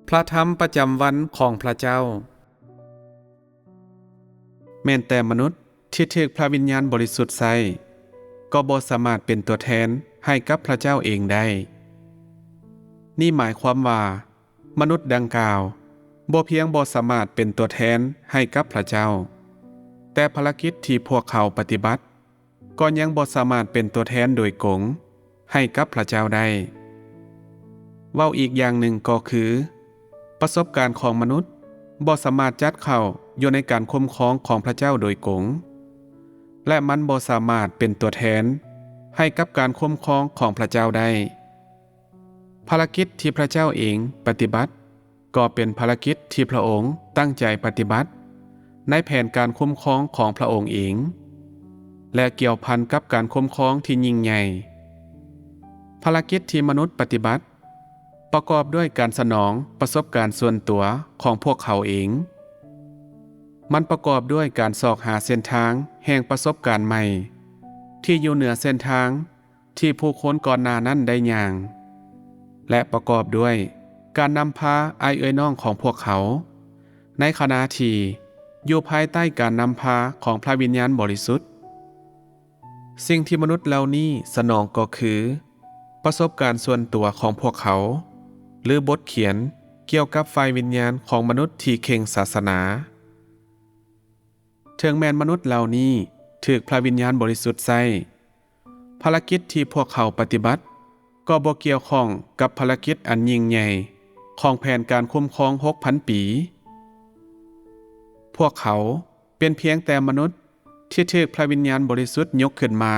พระธรรมประจำวันของพระเจ้าแม้นแต่มนุษย์ที่ถูกพระวิญญาณบริสุทธิ์ใช้ก็บ่สามารถเป็นตัวแทนให้กับพระเจ้าเองได้นี่หมายความว่ามนุษย์ดังกล่าวบ่เพียงบ่สามารถเป็นตัวแทนให้กับพระเจ้าแต่ภารกิจที่พวกเขาปฏิบัติก็ยังบ่สามารถเป็นตัวแทนโดยกงให้กับพระเจ้าได้เว้าอีกอย่างหนึ่งก็คือประสบการณ์ของมนุษย์บ่สามารถจัดเข้าอยู่ในการคุ้มครองของพระเจ้าโดยกงและมันบ่สามารถเป็นตัวแทนให้กับการคุ้มครองของพระเจ้าได้ภารกิจที่พระเจ้าเองปฏิบัติก็เป็นภารกิจที่พระองค์ตั้งใจปฏิบัติในแผนการคุ้มครองของพระองค์เองและเกี่ยวพันกับการคุ้มครองที่ยิ่งใหญ่ภารกิจที่มนุษย์ปฏิบัติประกอบด้วยการสนองประสบการณ์ส่วนตัวของพวกเขาเองมันประกอบด้วยการสอกหาเส้นทางแห่งประสบการณ์ใหม่ที่อยู่เหนือเส้นทางที่ผู้คนก่อนหน้านั้นได้ย่างและประกอบด้วยการนำพาไอ้เอ๋ยน้องของพวกเขาในขณะที่อยู่ภายใต้การนำพาของพระวิญญาณบริสุทธิ์สิ่งที่มนุษย์เหล่านี้สนองก็คือประสบการณ์ส่วนตัวของพวกเขาหรือบทเขียนเกี่ยวกับฝ่ายวิญญาณของมนุษย์ที่เข่งศาสนาถึงแม้นมนุษย์เหล่านี้ถูกพระวิญญาณบริสุทธิ์ใช้ภารกิจที่พวกเขาปฏิบัติก็บ่เกี่ยวข้องกับภารกิจอันยิ่งใหญ่ของแผนการคุ้มครอง 6,000 ปีพวกเขาเป็นเพียงแต่มนุษย์ที่ถูกพระวิญญาณบริสุทธิ์ยกขึ้นมา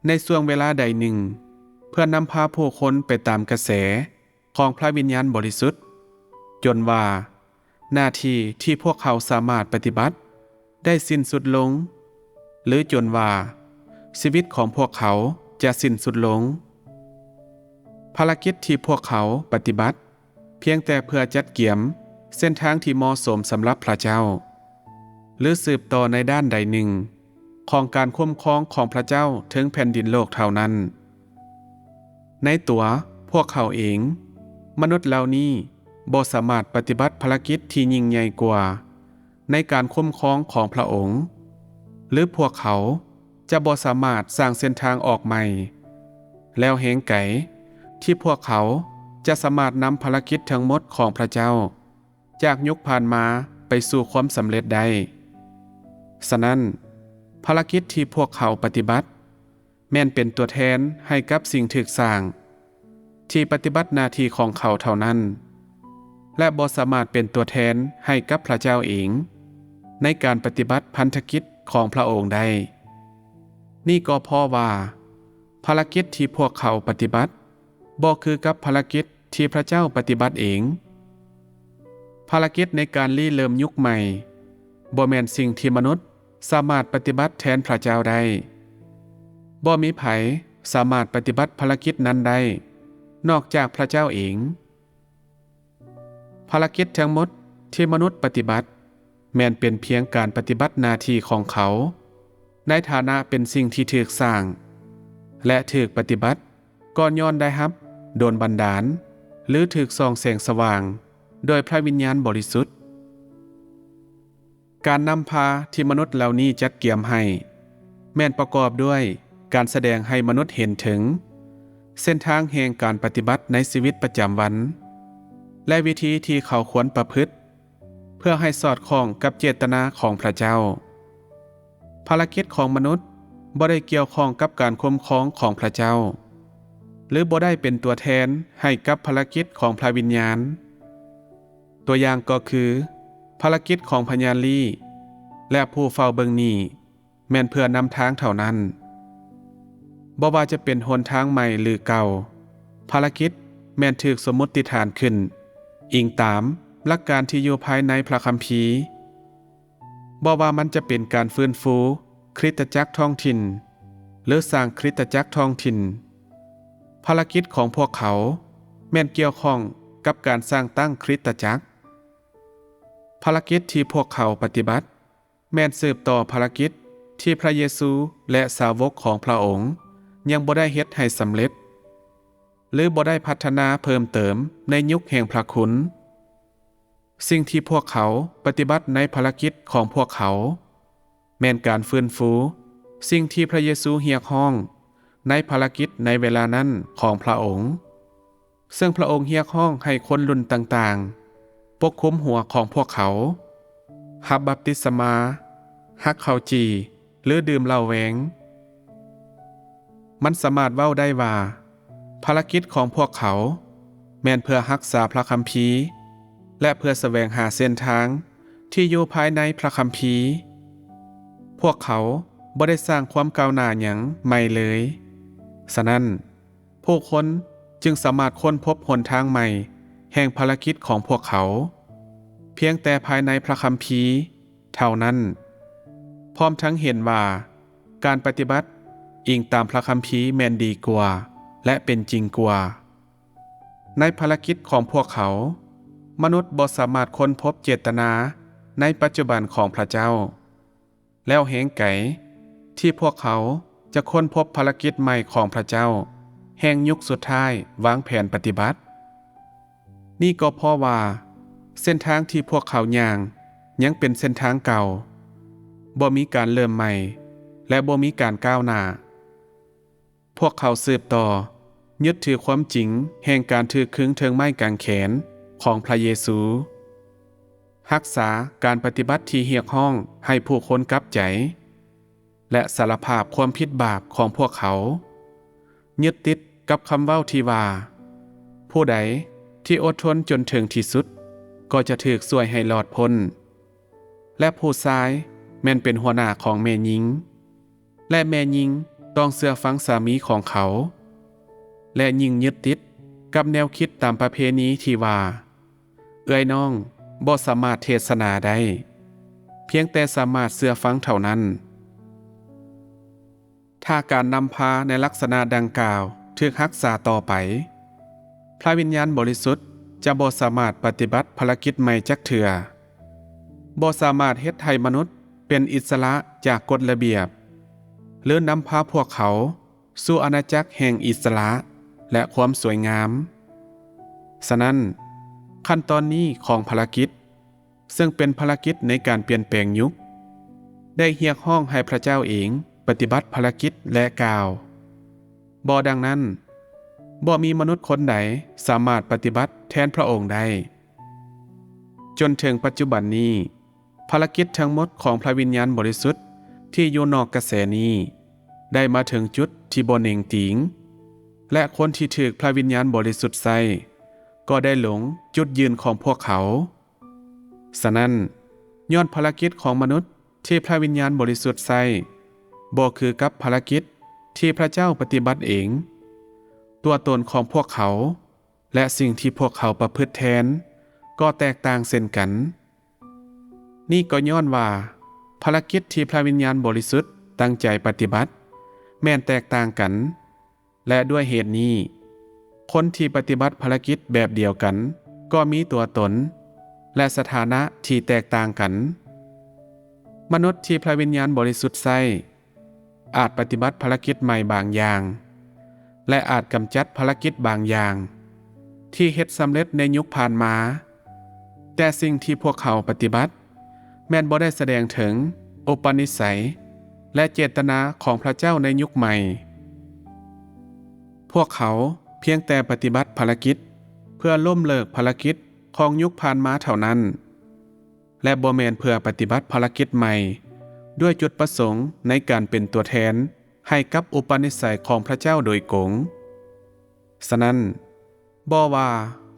ในช่วงเวลาใดหนึ่งเพื่อนำพาผู้คนไปตามกระแสของพระวิญญาณบริสุทธิ์จนว่าหน้าที่ที่พวกเขาสามารถปฏิบัติได้สิ้นสุดลงหรือจนว่าชีวิตของพวกเขาจะสิ้นสุดลงภารกิจที่พวกเขาปฏิบัติเพียงแต่เพื่อจัดเกี่ยมเส้นทางที่เหมาะสมสำหรับพระเจ้าหรือสืบต่อในด้านใดหนึ่งของการคุ้มครองของพระเจ้าถึงแผ่นดินโลกเท่านั้นในตัวพวกเขาเองมนุษย์เหล่านี้บ่สามารถปฏิบัติภารกิจที่ยิ่งใหญ่กว่าในการคุ้มครองของพระองค์หรือพวกเขาจะบ่สามารถสร้างเส้นทางออกใหม่แล้วเหงไก่ที่พวกเขาจะสามารถนำภารกิจทั้งหมดของพระเจ้าจากยุคผ่านมาไปสู่ความสำเร็จได้ฉะนั้นภารกิจที่พวกเขาปฏิบัติแม้นเป็นตัวแทนให้กับสิ่งถูกสร้างที่ปฏิบัติหน้าที่ของเขาเท่านั้นและบ่สามารถเป็นตัวแทนให้กับพระเจ้าเองในการปฏิบัติพันธกิจของพระองค์ได้นี่ก็เพราะว่าภารกิจที่พวกเขาปฏิบัติบ่คือกับภารกิจที่พระเจ้าปฏิบัติเองภารกิจในการริเริ่มยุคใหม่บ่แม่นสิ่งที่มนุษย์สามารถปฏิบัติแทนพระเจ้าได้บ่มีไผสามารถปฏิบัติภารกิจนั้นได้นอกจากพระเจ้าเองภารกิจทั้งหมดที่มนุษย์ปฏิบัติแม้นเป็นเพียงการปฏิบัติหน้าที่ของเขาในฐานะเป็นสิ่งที่ถูกสร้างและถูกปฏิบัติก่อนย้อนได้รับโดนบันดาลหรือถูกส่องแสงสว่างโดยพระวิญญาณบริสุทธิ์การนำพาที่มนุษย์เหล่านี้จัดเกี่ยมให้แม้นประกอบด้วยการแสดงให้มนุษย์เห็นถึงเส้นทางแห่งการปฏิบัติในชีวิตประจำวันและวิธีที่เขาควรประพฤติเพื่อให้สอดคล้องกับเจตนาของพระเจ้าภารกิจของมนุษย์บ่ได้เกี่ยวข้องกับการคุ้มครองของพระเจ้าหรือบ่ได้เป็นตัวแทนให้กับภารกิจของพระวิญญาณตัวอย่างก็คือภารกิจของพญาลีและผู้เฝ้าเบิ่งนี้แม่นเพื่อนำทางเท่านั้นบ่ว่าจะเป็นหนทางใหม่หรือเก่าภารกิจแม่นถูกสมมุติฐานขึ้นอิงตามหลักการที่อยู่ภายในพระคัมภีร์บ่ว่ามันจะเป็นการฟื้นฟูคริสตจักรท้องถิ่นหรือสร้างคริสตจักรท้องถิ่นภารกิจของพวกเขาแม่นเกี่ยวข้องกับการสร้างตั้งคริสตจักรภารกิจที่พวกเขาปฏิบัติแม่นสืบต่อภารกิจที่พระเยซูและสาวกของพระองค์ยังบ่ได้เฮ็ดให้สำเร็จหรือบ่ได้พัฒนาเพิ่มเติมในยุคแห่งพระคุณ สิ่งที่พวกเขาปฏิบัติในภารกิจของพวกเขาแม่นการฟื้นฟูสิ่งที่พระเยซูเรียกร้องในภารกิจในเวลานั้นของพระองค์ซึ่งพระองค์เรียกร้องให้คนรุ่นต่างๆปกคลุมหัวของพวกเขารับบัพติศมาฮักข้าวจีหรือดื่มเหล้าแหวงมันสามารถเว้าได้ว่าภารกิจของพวกเขาแม่นเพื่อรักษาพระคัมภีร์และเพื่อแสวงหาเส้นทางที่อยู่ภายในพระคัมภีร์พวกเขาบ่ได้สร้างความก้าวหน้าหยังใหม่เลยฉะนั้นผู้คนจึงสามารถค้นพบหนทางใหม่แห่งภารกิจของพวกเขาเพียงแต่ภายในพระคัมภีร์เท่านั้นพร้อมทั้งเห็นว่าการปฏิบัติอิงตามพระคัมภีร์แม่นดีกว่าและเป็นจริงกว่าในภารกิจของพวกเขามนุษย์บ่สามารถค้นพบเจตนาในปัจจุบันของพระเจ้าแล้วแหงไก่ที่พวกเขาจะค้นพบภารกิจใหม่ของพระเจ้าแห่งยุคสุดท้ายวางแผนปฏิบัตินี่ก็เพราะว่าเส้นทางที่พวกเขาย่างยังเป็นเส้นทางเก่าบ่มีการเริ่มใหม่และบ่มีการก้าวหน้าพวกเขาสืบต่อยึดถือความจริงแห่งการถือขึงเทิงไม้กางเขนของพระเยซูรักษาการปฏิบัติที่เรียกร้องให้ผู้คนกลับใจและสารภาพความผิดบาปของพวกเขายึดติดกับคำเว้าที่ว่าผู้ใดที่อดทนจนถึงที่สุดก็จะถูกช่วยให้รอดพ้นและผู้ชายแม่นเป็นหัวหน้าของแม่หญิงและแม่หญิงต้องเชื่อฟังสามีของเขาและยิ่งยึดติดกับแนวคิดตามประเพณีที่ว่าเอื้อยน้องบ่สามารถเทศนาได้เพียงแต่สามารถเชื่อฟังเท่านั้นถ้าการนำพาในลักษณะดังกล่าวถูกรักษาต่อไปพระวิญญาณบริสุทธิ์จะบ่สามารถปฏิบัติภารกิจใหม่จักเทื่อบ่สามารถเฮ็ดให้มนุษย์เป็นอิสระจากกฎระเบียบหรือนำพาพวกเขาสู่อาณาจักรแห่งอิสระและความสวยงามฉะนั้นขั้นตอนนี้ของภารกิจซึ่งเป็นภารกิจในการเปลี่ยนแปลงยุคได้เรียกร้องให้พระเจ้าเองปฏิบัติภารกิจและกล่าวบ่ดังนั้นบ่มีมนุษย์คนใดสามารถปฏิบัติแทนพระองค์ได้จนถึงปัจจุบันนี้ภารกิจทั้งหมดของพระวิญญาณบริสุทธิ์ที่อยู่นอกกระแสนี้ได้มาถึงจุดที่บ่เน่งติงและคนที่ถูกพระวิญญาณบริสุทธิ์ใส่ก็ได้หลงจุดยืนของพวกเขาฉะนั้นย้อนภารกิจของมนุษย์ที่พระวิญญาณบริสุทธิ์ใส่บ่คือกับภารกิจที่พระเจ้าปฏิบัติเองตัวตนของพวกเขาและสิ่งที่พวกเขาประพฤติแทนก็แตกต่างเช่นกันนี่ก็ย้อนว่าภารกิจที่พระวิญญาณบริสุทธิ์ตั้งใจปฏิบัติแม้นแตกต่างกันและด้วยเหตุนี้คนที่ปฏิบัติภารกิจแบบเดียวกันก็มีตัวตนและสถานะที่แตกต่างกันมนุษย์ที่พระวิญญาณบริสุทธิ์ใช้อาจปฏิบัติภารกิจใหม่บางอย่างและอาจกำจัดภารกิจบางอย่างที่เฮ็ดสำเร็จในยุคผ่านมาแต่สิ่งที่พวกเขาปฏิบัติแม้นบ่ได้แสดงถึงอุปนิสัยและเจตนาของพระเจ้าในยุคใหม่พวกเขาเพียงแต่ปฏิบัติภารกิจเพื่อล้มเลิกภารกิจของยุคผ่านมาเท่านั้นและบ่แม่นเพื่อปฏิบัติภารกิจใหม่ด้วยจุดประสงค์ในการเป็นตัวแทนให้กับอุปนิสัยของพระเจ้าโดยกงฉะนั้นบ่ว่า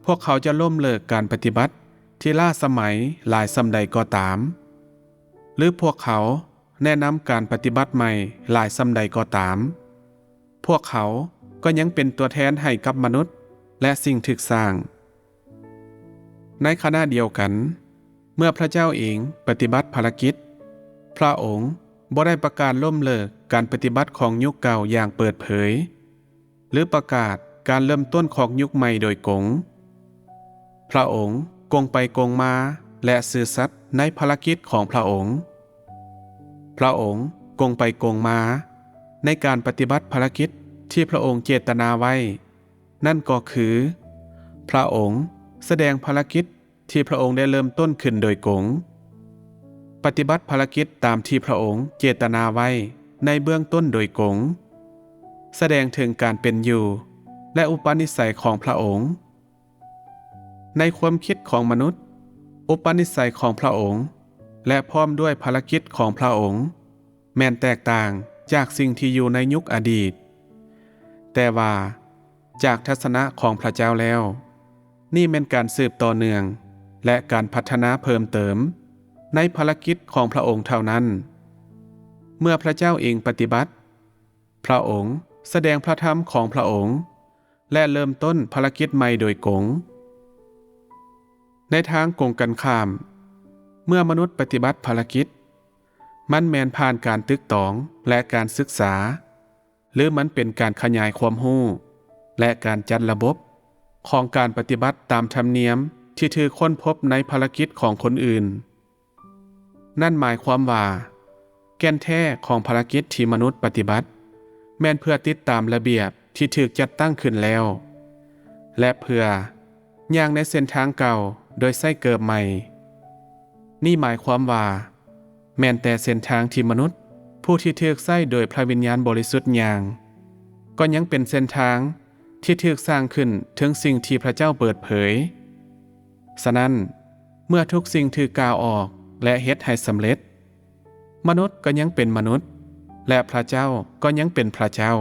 พวกเขาจะล้มเลิกการปฏิบัติที่ล้าสมัยหลายสำใดก็ตามหรือพวกเขาแนะนำการปฏิบัติใหม่หลายสำใดก็ตามพวกเขาก็ยังเป็นตัวแทนให้กับมนุษย์และสิ่งถูกสร้างในขณะเดียวกันเมื่อพระเจ้าเองปฏิบัติภารกิจพระองค์บ่ได้ประกาศล้มเลิกการปฏิบัติของยุคเก่าอย่างเปิดเผยหรือประกาศการเริ่มต้นของยุคใหม่โดยกงพระองค์กงไปกงมาและซื่อสัตย์ในภารกิจของพระองค์พระองค์กงไปกงมาในการปฏิบัติภารกิจที่พระองค์เจตนาไว้นั่นก็คือพระองค์แสดงภารกิจ ที่พระองค์ได้เริ่มต้นขึ้นโดยกงปฏิบัติภารกิจตามที่พระองค์เจตนาไว้ในเบื้องต้นโดยกงแสดงถึงการเป็นอยู่และอุปนิสัยของพระองค์ในความคิดของมนุษย์อุปนิสัยของพระองค์และพร้อมด้วยภารกิจของพระองค์แม้นแตกต่างจากสิ่งที่อยู่ในยุคอดีตแต่ว่าจากทัศนะของพระเจ้าแล้วนี่เป็นการสืบต่อเนื่องและการพัฒนาเพิ่มเติมในภารกิจของพระองค์เท่านั้นเมื่อพระเจ้าเองปฏิบัติพระองค์แสดงพระธรรมของพระองค์และเริ่มต้นภารกิจใหม่โดยกงในทางกงกันข้ามเมื่อมนุษย์ปฏิบัติภารกิจมันแมนผ่านการตึกตองและการศึกษาหรือมันเป็นการขยายความรู้และการจัดระบบของการปฏิบัติตามธรรมเนียมที่ถือค้นพบในภารกิจของคนอื่นนั่นหมายความว่าแก่นแท้ของภารกิจที่มนุษย์ปฏิบัติแม่นเพื่อติดตามระเบียบที่ถูกจัดตั้งขึ้นแล้วและเพื่อย่างในเส้นทางเก่าโดยใส่เกิบใหม่นี่หมายความว่าแม้นแต่เส้นทางที่มนุษย์ผู้ที่ถูกใส่โดยพระวิญญาณบริสุทธิ์อย่างก็ยังเป็นเส้นทางที่ถูกสร้างขึ้นถึงสิ่งที่พระเจ้าเปิดเผยฉะนั้นเมื่อทุกสิ่งถูกกล่าวออกและเฮ็ดให้สำเร็จมนุษย์ก็ยังเป็นมนุษย์และพระเจ้าก็ยังเป็นพระเจ้า